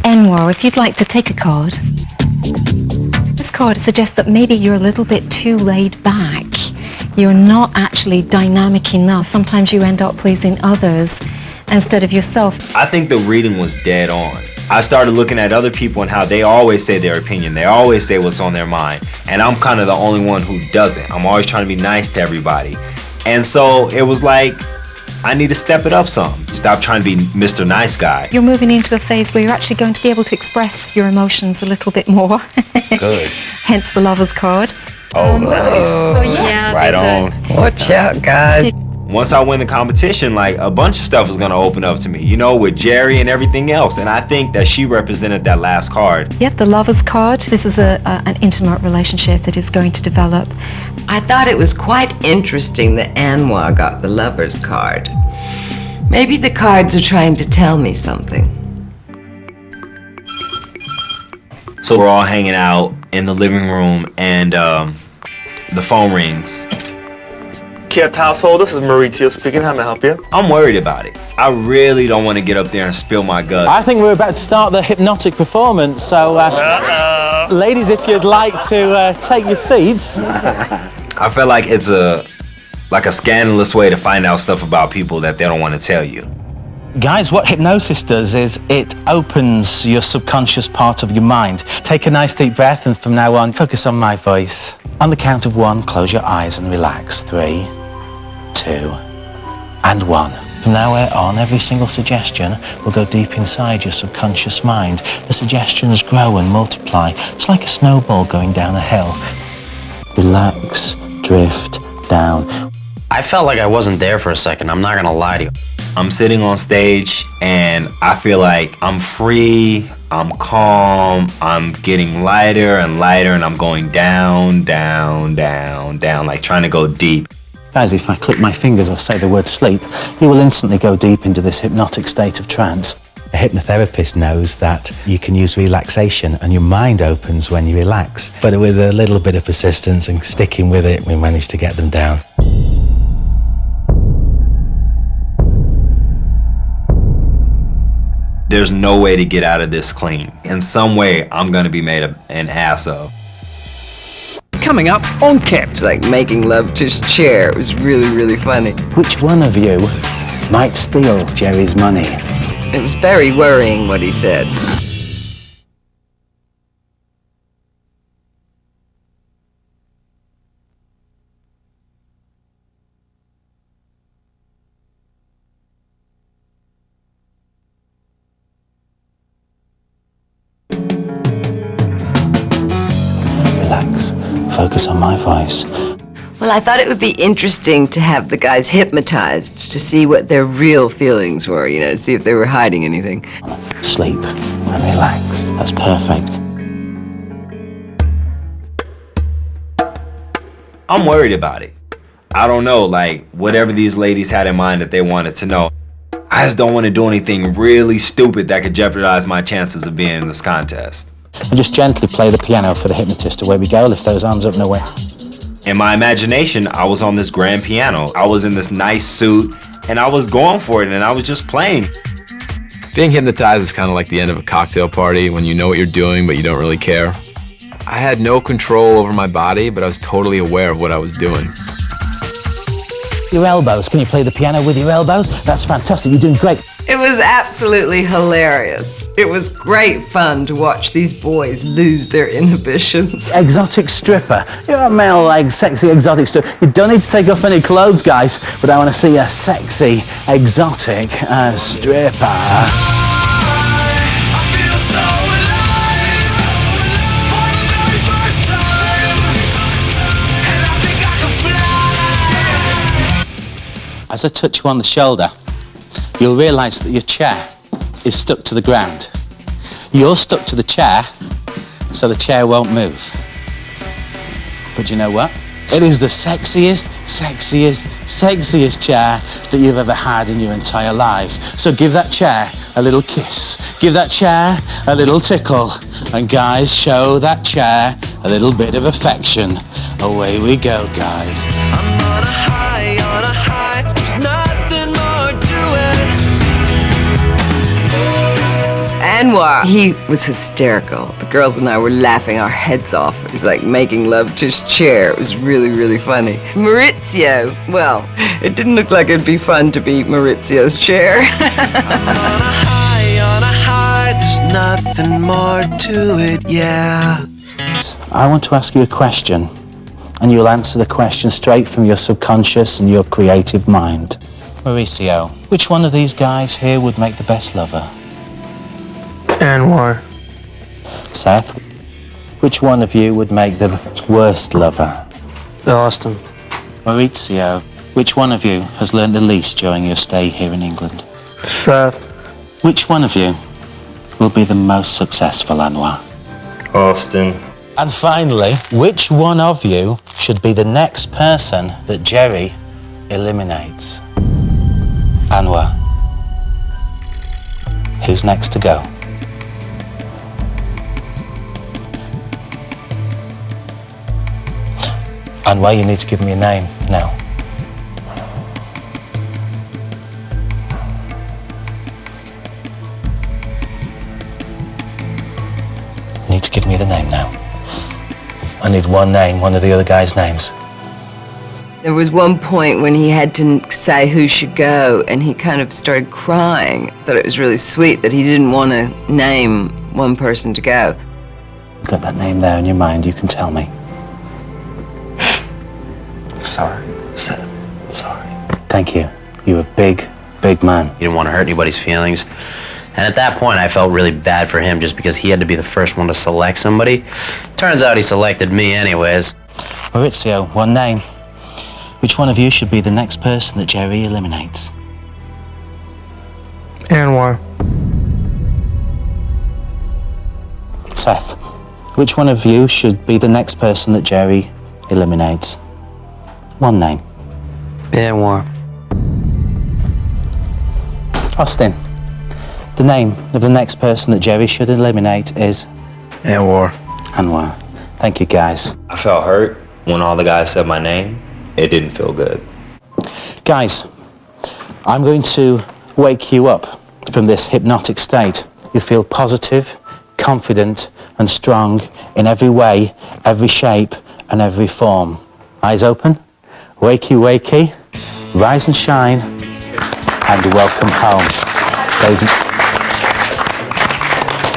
Anwar, if you'd like to take a card. This card suggests that maybe you're a little bit too laid back. You're not actually dynamic enough. Sometimes you end up pleasing others instead of yourself. I think the reading was dead on. I started looking at other people and how they always say their opinion. They always say what's on their mind. And I'm kind of the only one who doesn't. I'm always trying to be nice to everybody. And so it was like, I need to step it up some. Stop trying to be Mr. Nice Guy. You're moving into a phase where you're actually going to be able to express your emotions a little bit more. Good. Hence the Lover's card. Oh, nice. So yeah. Right on. Watch out, guys. Once I win the competition, like a bunch of stuff was gonna open up to me, you know, with Jerry and everything else. And I think that she represented that last card. Yep, the Lover's card. This is an intimate relationship that is going to develop. I thought it was quite interesting that Anwar got the lover's card. Maybe the cards are trying to tell me something. So we're all hanging out in the living room and the phone rings. Kept household, this is Maurizio speaking. How may I help you? I'm worried about it. I really don't want to get up there and spill my guts. I think we're about to start the hypnotic performance, so ladies, if you'd like to take your seats. I feel like it's a scandalous way to find out stuff about people that they don't want to tell you. Guys, what hypnosis does is it opens your subconscious part of your mind. Take a nice deep breath, and from now on, focus on my voice. On the count of 1, close your eyes and relax. 3, 2, and 1. From now on, every single suggestion will go deep inside your subconscious mind. The suggestions grow and multiply. It's like a snowball going down a hill. Relax, drift down. I felt like I wasn't there for a second. I'm not gonna lie to you. I'm sitting on stage and I feel like I'm free, I'm calm, I'm getting lighter and lighter, and I'm going down, down, down, down, like trying to go deep. Guys, if I click my fingers or say the word sleep, you will instantly go deep into this hypnotic state of trance. A hypnotherapist knows that you can use relaxation and your mind opens when you relax. But with a little bit of persistence and sticking with it, we managed to get them down. There's no way to get out of this clean. In some way, I'm gonna be made an ass of. Coming up on Kept. It's like making love to his chair. It was really, really funny. Which one of you might steal Jerry's money? It was very worrying what he said. Relax. Focus on my voice. Well, I thought it would be interesting to have the guys hypnotized to see what their real feelings were, you know, to see if they were hiding anything. Sleep and relax. That's perfect. I'm worried about it. I don't know, like, whatever these ladies had in mind that they wanted to know. I just don't want to do anything really stupid that could jeopardize my chances of being in this contest. And just gently play the piano for the hypnotist. Away we go. Lift those arms up and away. In my imagination, I was on this grand piano. I was in this nice suit, and I was going for it, and I was just playing. Being hypnotized is kind of like the end of a cocktail party when you know what you're doing, but you don't really care. I had no control over my body, but I was totally aware of what I was doing. Your elbows. Can you play the piano with your elbows? That's fantastic. You're doing great. It was absolutely hilarious. It was great fun to watch these boys lose their inhibitions. Exotic stripper. You're a male, like, sexy exotic stripper. You don't need to take off any clothes, guys, but I want to see a sexy, exotic stripper. As I touch you on the shoulder, you'll realise that your chair is stuck to the ground. You're stuck to the chair, so the chair won't move. But you know what? It is the sexiest chair that you've ever had in your entire life. So give that chair a little kiss. Give that chair a little tickle. And guys, show that chair a little bit of affection. Away we go, guys. I'm on a high, there's nothing more to it. Anwar, he was hysterical. The girls and I were laughing our heads off. It was like making love to his chair. It was really, really funny. Maurizio, well, it didn't look like it'd be fun to be Maurizio's chair. On a high, there's nothing more to it, yeah. I want to ask you a question, and you'll answer the question straight from your subconscious and your creative mind. Mauricio, which one of these guys here would make the best lover? Anwar. Seth, which one of you would make the worst lover? Austin. Maurizio, which one of you has learned the least during your stay here in England? Seth. Which one of you will be the most successful, Anwar? Austin. And finally, which one of you should be the next person that Jerry eliminates? Anwar. Who's next to go? Anwar, you need to give me a name now. You need to give me the name now. I need one name, one of the other guys' names. There was one point when he had to say who should go, and he kind of started crying. I thought it was really sweet that he didn't want to name one person to go. You've got that name there in your mind, you can tell me. Sorry. Sorry. Thank you. You're a big, big man. He didn't want to hurt anybody's feelings. And at that point, I felt really bad for him just because he had to be the first one to select somebody. Turns out he selected me anyways. Maurizio, one name. Which one of you should be the next person that Jerry eliminates? Anwar. Seth, which one of you should be the next person that Jerry eliminates? One name. Anwar. Austin, the name of the next person that Jerry should eliminate is? Anwar. Anwar. Thank you, guys. I felt hurt when all the guys said my name. It didn't feel good. Guys, I'm going to wake you up From this hypnotic state, you feel positive, confident, and strong in every way, every shape, and every form. Eyes open, wakey, wakey, rise and shine, and welcome home. Ladies and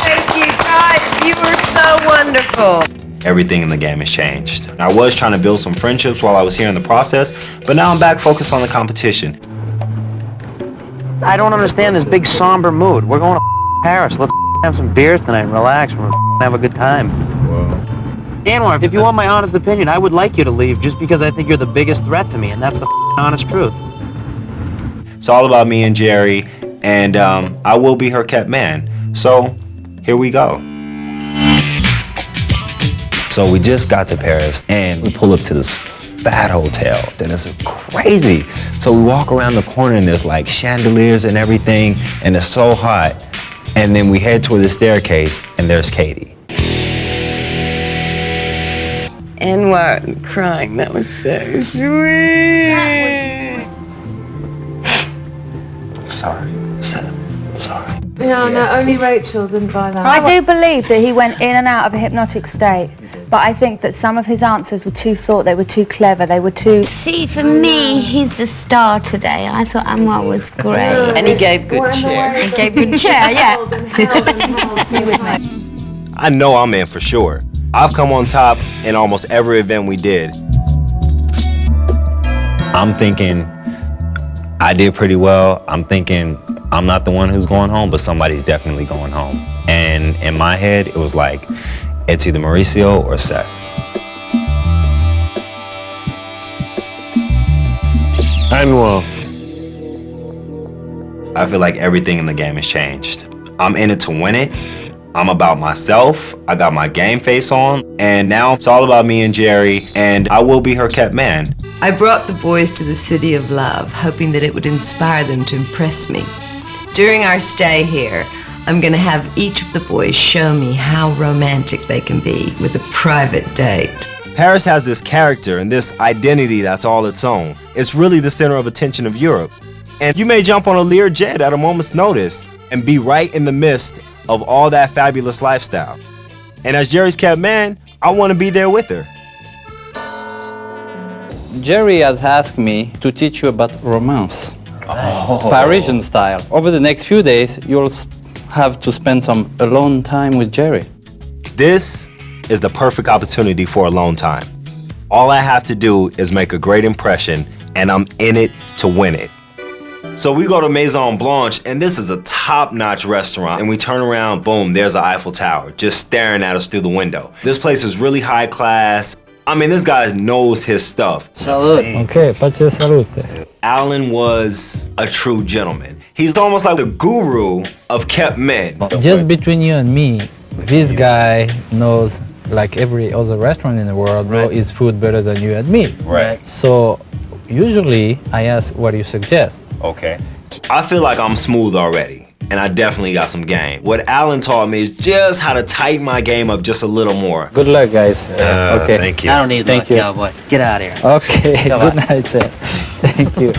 Thank you, guys. You were so wonderful. Everything in the game has changed. I was trying to build some friendships while I was here in the process, but now I'm back focused on the competition. I don't understand this big somber mood. We're going to Paris. Let's have some beers tonight and relax. We're have a good time. Anwar, if you want my honest opinion, I would like you to leave just because I think you're the biggest threat to me, and that's the honest truth. It's all about me and Jerry, and I will be her kept man. So, here we go. So we just got to Paris, and we pull up to this fat hotel, and it's crazy. So we walk around the corner, and there's like chandeliers and everything, and it's so hot. And then we head toward the staircase, and there's Katie. Anwar crying, that was so sweet. Sorry, sorry. No, only Rachel didn't buy that. I do believe that he went in and out of a hypnotic state, but I think that some of his answers were too thought, they were too clever, they were too... See, for me, he's the star today. I thought Anwar was great. And he gave good cheer. He gave good cheer, yeah. I know I'm in for sure. I've come on top in almost every event we did. I'm thinking I did pretty well. I'm thinking I'm not the one who's going home, but somebody's definitely going home. And in my head, it was like, it's either Mauricio or Seth. Anwar. I feel like everything in the game has changed. I'm in it to win it. I'm about myself. I got my game face on. And now it's all about me and Jerry, and I will be her kept man. I brought the boys to the City of Love, hoping that it would inspire them to impress me. During our stay here, I'm gonna have each of the boys show me how romantic they can be with a private date. Paris has this character and this identity that's all its own. It's really the center of attention of Europe. And you may jump on a Lear jet at a moment's notice and be right in the midst of all that fabulous lifestyle. And as Jerry's kept man, I want to be there with her. Jerry has asked me to teach you about romance, Parisian style. Over the next few days, you'll have to spend some alone time with Jerry. This is the perfect opportunity for alone time. All I have to do is make a great impression, and I'm in it to win it. So we go to Maison Blanche, and this is a top-notch restaurant, and we turn around, boom, there's the Eiffel Tower, just staring at us through the window. This place is really high class. I mean, this guy knows his stuff. Salute. Okay, pace salute. Alan was a true gentleman. He's almost like the guru of kept men. Just between you and me, this guy knows, like every other restaurant in the world, know his food better than you and me. Right. So usually I ask, what do you suggest? Okay. I feel like I'm smooth already, and I definitely got some game. What Alan taught me is just how to tighten my game up just a little more. Good luck, guys. Okay. Thank you. I don't need Thank you. cowboy. Get out of here. Okay, good night, sir. Thank you.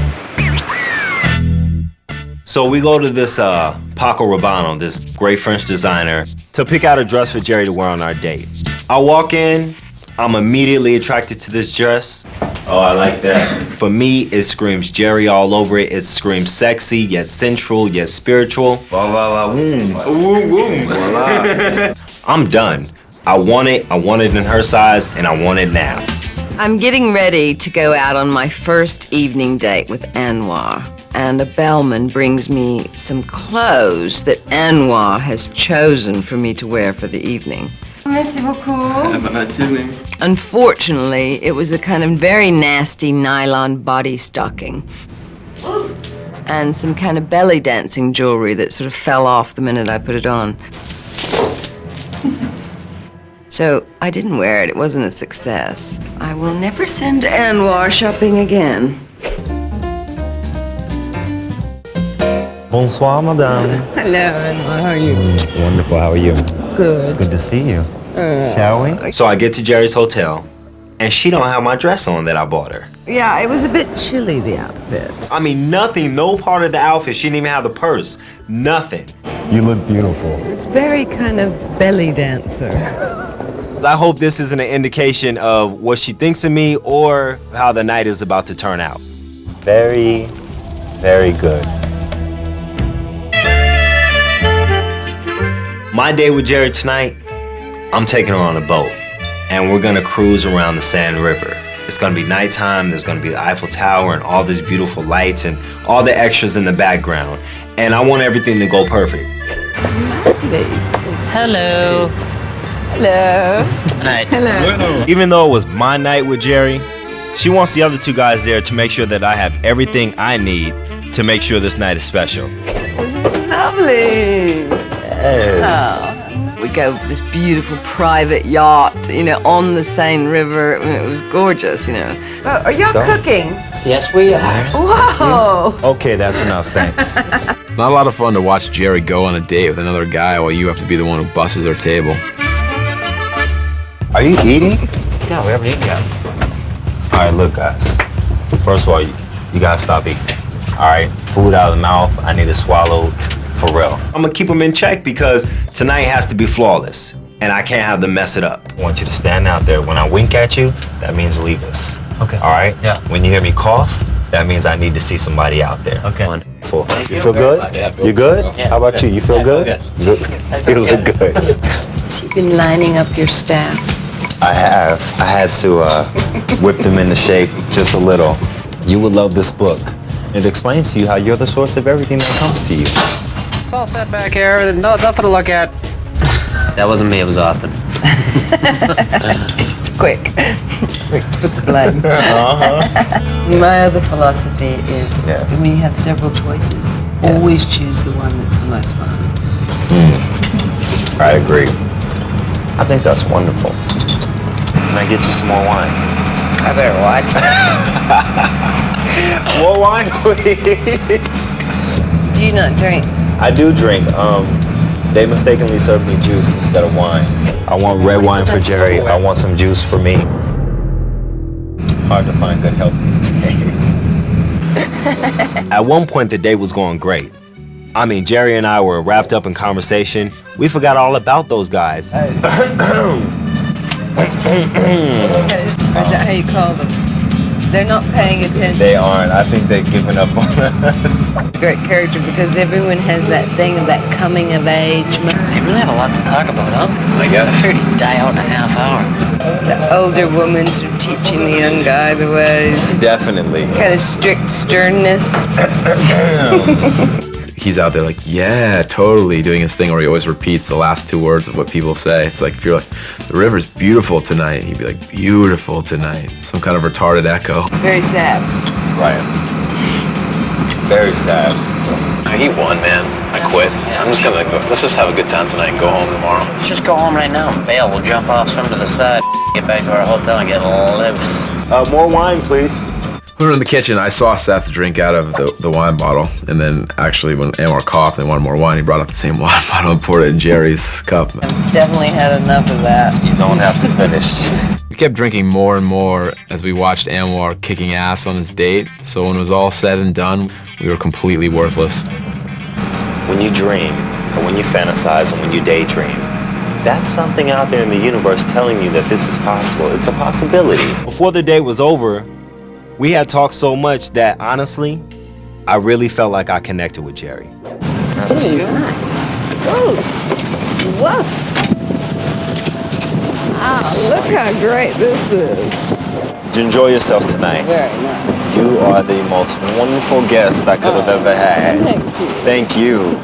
So we go to this Paco Rabanne, this great French designer, to pick out a dress for Jerry to wear on our date. I walk in, I'm immediately attracted to this dress. Oh, I like that. For me, it screams Jerry all over it. It screams sexy, yet sensual, yet spiritual. La la la, woom. Woom, woom. Voila. I'm done. I want it in her size, and I want it now. I'm getting ready to go out on my first evening date with Anwar, and a bellman brings me some clothes that Anwar has chosen for me to wear for the evening. Merci beaucoup. Have a nice evening. Unfortunately, it was a kind of very nasty nylon body stocking and some kind of belly dancing jewelry that sort of fell off the minute I put it on. So I didn't wear it. It wasn't a success. I will never send Anwar shopping again. Bonsoir, madame. Hello, Anwar. How are you? Wonderful, how are you? Good. It's good to see you. Shall we? So I get to Jerry's hotel, and she don't have my dress on that I bought her. Yeah, it was a bit chilly, the outfit. I mean, nothing, no part of the outfit. She didn't even have the purse. Nothing. You look beautiful. It's very kind of belly dancer. I hope this isn't an indication of what she thinks of me or how the night is about to turn out. Very, very good. My day with Jerry tonight, I'm taking her on a boat, and we're gonna cruise around the Sand River. It's gonna be nighttime, there's gonna be the Eiffel Tower and all these beautiful lights and all the extras in the background. And I want everything to go perfect. Hello. Hello. Night. Hello. Even though it was my night with Jerry, she wants the other two guys there to make sure that I have everything I need to make sure this night is special. Lovely. Yes. We go to this beautiful private yacht, you know, on the Seine River. I mean, it was gorgeous, you know. Are y'all cooking? Yes, we are. Whoa! Okay, that's enough, thanks. It's not a lot of fun to watch Jerry go on a date with another guy while you have to be the one who busses their table. Are you eating? No, we haven't eaten yet. All right, look, guys. First of all, you gotta stop eating. All right, food out of the mouth. I need to swallow for real. I'm gonna keep them in check because tonight has to be flawless, and I can't have them mess it up. I want you to stand out there. When I wink at you, that means leave us. Okay. All right? Yeah. When you hear me cough, that means I need to see somebody out there. Okay. Four. You feel good? Yeah, You good? Yeah, How about you? You feel good? You look good. Has she been lining up your staff? I have. I had to whip them into shape just a little. You would love this book. It explains to you how you're the source of everything that comes to you. It's all set back here. Nothing to look at. That wasn't me. It was Austin. Quick. Quick to put the blame. My other philosophy is when you have several choices, always choose the one that's the most fun. I agree. I think that's wonderful. Can I get you some more wine? I better watch. More wine, please. Do you not drink? I do drink. They mistakenly served me juice instead of wine. I want red wine for Jerry. I want some juice for me. Hard to find good help these days. At one point, the day was going great. I mean, Jerry and I were wrapped up in conversation. We forgot all about those guys. Is that how you call them? They're not paying attention. They aren't. I think they've given up on us. Great character because everyone has that thing of that coming of age. They really have a lot to talk about, huh? I guess. I'm sure he'd die out in a half hour. The older women sort of teaching the young guy the ways. Definitely. Kind of strict sternness. He's out there like, yeah, totally, doing his thing where he always repeats the last two words of what people say. It's like, if you're like, the river's beautiful tonight, he'd be like, beautiful tonight. Some kind of retarded echo. It's very sad. Right. Very sad. He won, man. I quit. I'm just gonna go, let's just have a good time tonight and go home tomorrow. Let's just go home right now and bail. We'll jump off, swim to the side, get back to our hotel and get loose. More wine, please. We were in the kitchen. I saw Seth drink out of the wine bottle, and then actually when Anwar coughed and wanted more wine, he brought up the same wine bottle and poured it in Jerry's cup. Definitely had enough of that. You don't have to finish. We kept drinking more and more as we watched Anwar kicking ass on his date, so when it was all said and done, we were completely worthless. When you dream, or when you fantasize, and when you daydream, that's something out there in the universe telling you that this is possible. It's a possibility. Before the day was over, we had talked so much that, honestly, I really felt like I connected with Jerry. That's you. Oh, whoa. Ah, look how great this is. Did you enjoy yourself tonight? Very nice. You are the most wonderful guest I could have ever had. Thank you. Thank you.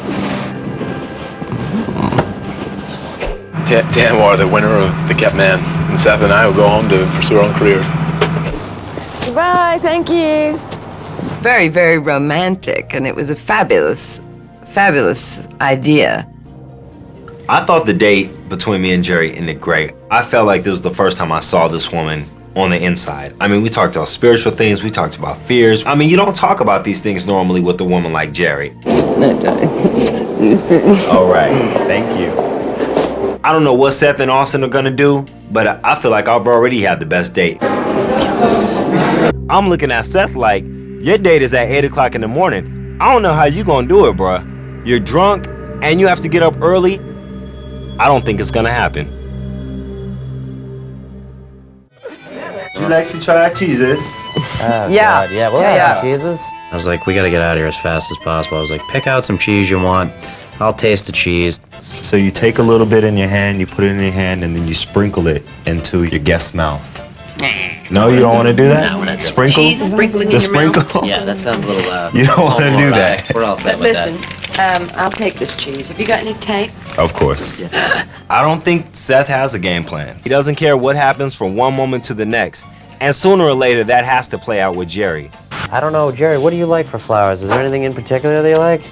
Anwar, the winner of the Kept Man, and Seth and I will go home to pursue our own careers. Goodbye, thank you. Very, very romantic, and it was a fabulous, fabulous idea. I thought the date between me and Jerry ended great. I felt like this was the first time I saw this woman on the inside. I mean, we talked about spiritual things, we talked about fears. I mean, you don't talk about these things normally with a woman like Jerry. All right, thank you. I don't know what Seth and Austin are gonna do, but I feel like I've already had the best date. Yes. I'm looking at Seth like, your date is at 8 o'clock in the morning. I don't know how you gonna do it, bruh. You're drunk and you have to get up early. I don't think it's gonna happen. Would you like to try our cheeses? Oh, Yeah. God, yeah, we'll Yeah, have yeah. some cheeses. I was like, we gotta get out of here as fast as possible. I was like, pick out some cheese you want. I'll taste the cheese. So you take a little bit in your hand, you put it in your hand, and then you sprinkle it into your guest's mouth. No, you don't want to do that? No, we're not doing Sprinkle? cheese sprinkling the in your mouth? sprinkle? Yeah, that sounds a little, You don't want to do that. We're all set But with listen, I'll take this cheese. Have you got any tape? Of course. I don't think Seth has a game plan. He doesn't care what happens from one moment to the next. And sooner or later, that has to play out with Jerry. I don't know, Jerry, what do you like for flowers? Is there anything in particular that you like?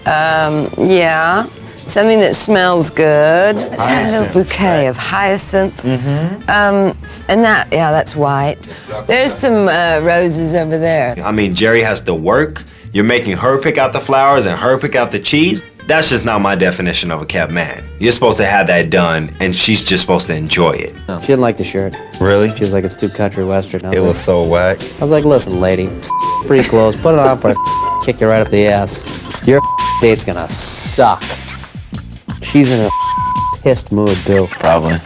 Yeah. Something that smells good. Let's have a little bouquet of hyacinth. And that's white. There's some roses over there. I mean, Jerry has to work. You're making her pick out the flowers and her pick out the cheese. That's just not my definition of a kept man. You're supposed to have that done, and she's just supposed to enjoy it. She didn't like the shirt. Really? She was like, it's too country western. It was so whack. I was like, listen, lady, it's pretty close. Put it on for I kick you right up the ass. Your date's gonna suck. She's in a pissed mood, too. Probably.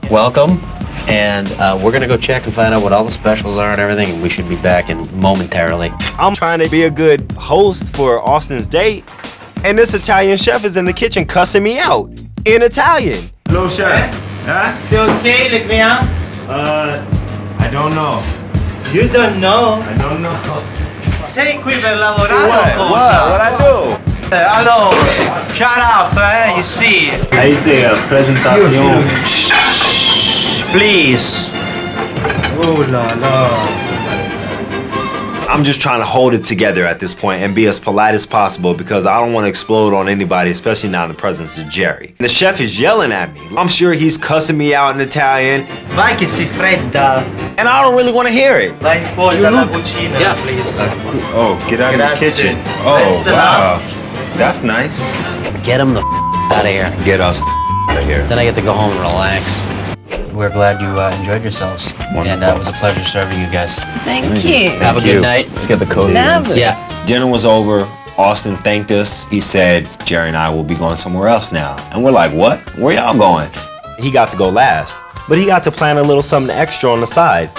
Welcome. And we're gonna go check and find out what all the specials are and everything, and we should be back in momentarily. I'm trying to be a good host for Austin's date, and this Italian chef is in the kitchen cussing me out in Italian. Hello, chef. Huh? C'est okay, le client? I don't know. You don't know? I don't know. Sei qui per lavorare What? o What? cosa? What I do? Allora, shut up, you see. Aí say a presentation. Shh, please. Oh la la. I'm just trying to hold it together at this point and be as polite as possible because I don't want to explode on anybody, especially not in the presence of Jerry. The chef is yelling at me. I'm sure he's cussing me out in Italian. Vai che si fredda. And I don't really want to hear it. Vai fuori dalla cucina, please. Oh, get out of the Grazie. kitchen. Oh, wow. That's nice. Get him the out of here. Get us out of here. Then I get to go home and relax. We're glad you enjoyed yourselves. And it was a pleasure serving you guys. Thank you. Have a good night. Let's get the cozy. Lovely. Yeah. Dinner was over. Austin thanked us. He said, Jerry and I will be going somewhere else now. And we're like, what? Where y'all going? He got to go last, but he got to plan a little something extra on the side.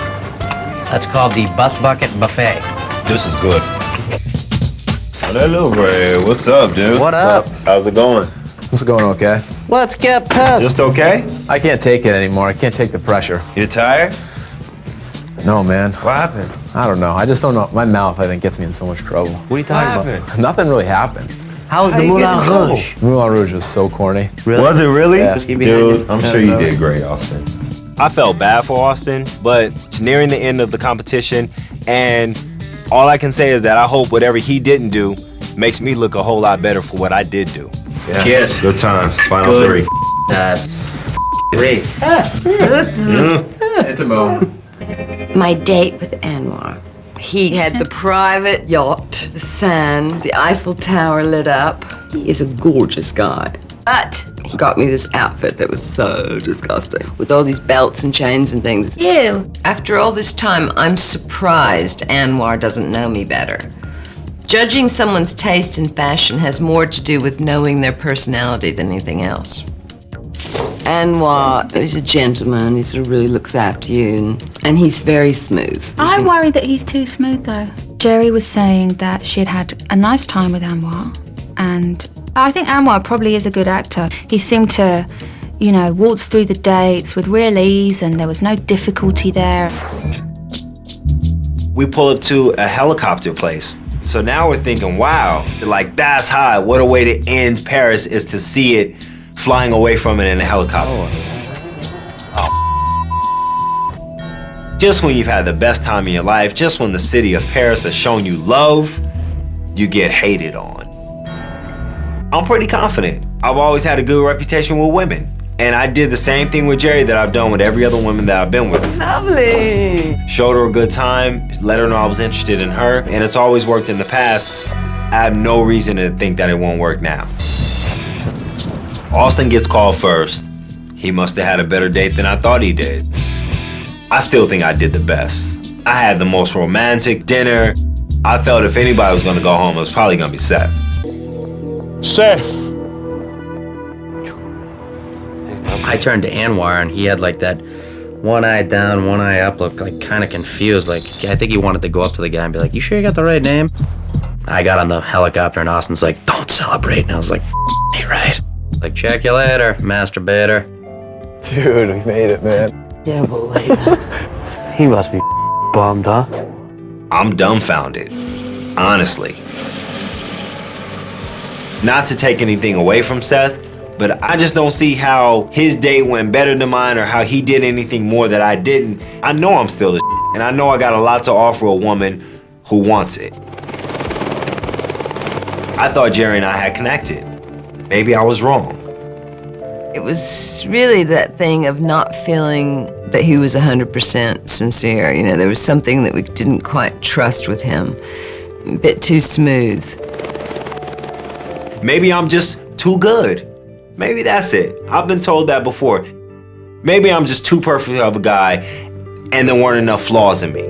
That's called the Bus Bucket Buffet. This is good. Hello, Ray. What's up, dude? What up? How's it going? It's going okay. Let's get pissed. Just okay? I can't take it anymore. I can't take the pressure. You tired? No, man. What happened? I don't know. I just don't know. My mouth, I think, gets me in so much trouble. What are you talking about? Nothing really happened. How was the Moulin Rouge? Moulin Rouge was so corny. Really? Was it really? Yeah. Dude, I'm sure you did great, Austin. I felt bad for Austin, but it's nearing the end of the competition, and all I can say is that I hope whatever he didn't do makes me look a whole lot better for what I did do. Yeah. Cheers. Good times. Final Good. three. Three. It's a moment. My date with Anwar. He had the private yacht, the sand, the Eiffel Tower lit up. He is a gorgeous guy. But he got me this outfit that was so disgusting, with all these belts and chains and things. Ew. After all this time, I'm surprised Anwar doesn't know me better. Judging someone's taste in fashion has more to do with knowing their personality than anything else. Anwar is a gentleman. He sort of really looks after you, and he's very smooth. I worry that he's too smooth, though. Jerry was saying that she had had a nice time with Anwar, and I think Anwar probably is a good actor. He seemed to, you know, waltz through the dates with real ease, and there was no difficulty there. We pull up to a helicopter place. So now we're thinking, wow, like that's high. What a way to end Paris is to see it flying away from it in a helicopter. Just when you've had the best time in your life, just when the city of Paris has shown you love, you get hated on. I'm pretty confident. I've always had a good reputation with women. And I did the same thing with Jerry that I've done with every other woman that I've been with. Lovely. Showed her a good time, let her know I was interested in her, and it's always worked in the past. I have no reason to think that it won't work now. Austin gets called first. He must have had a better date than I thought he did. I still think I did the best. I had the most romantic dinner. I felt if anybody was gonna go home, it was probably gonna be Seth. Seth. I turned to Anwar, and he had like that one eye down, one eye up look, like kind of confused. Like, I think he wanted to go up to the guy and be like, "You sure you got the right name?" I got on the helicopter, and Austin's like, "Don't celebrate." And I was like, "Hey, right." Like, check you later, masturbator. Dude, we made it, man. Yeah, believe it. He must be bummed, huh? I'm dumbfounded, honestly. Not to take anything away from Seth, but I just don't see how his day went better than mine or how he did anything more that I didn't. I know I'm still the and I know I got a lot to offer a woman who wants it. I thought Jerry and I had connected. Maybe I was wrong. It was really that thing of not feeling that he was 100% sincere. You know, there was something that we didn't quite trust with him. A bit too smooth. Maybe I'm just too good. Maybe that's it. I've been told that before. Maybe I'm just too perfect of a guy and there weren't enough flaws in me.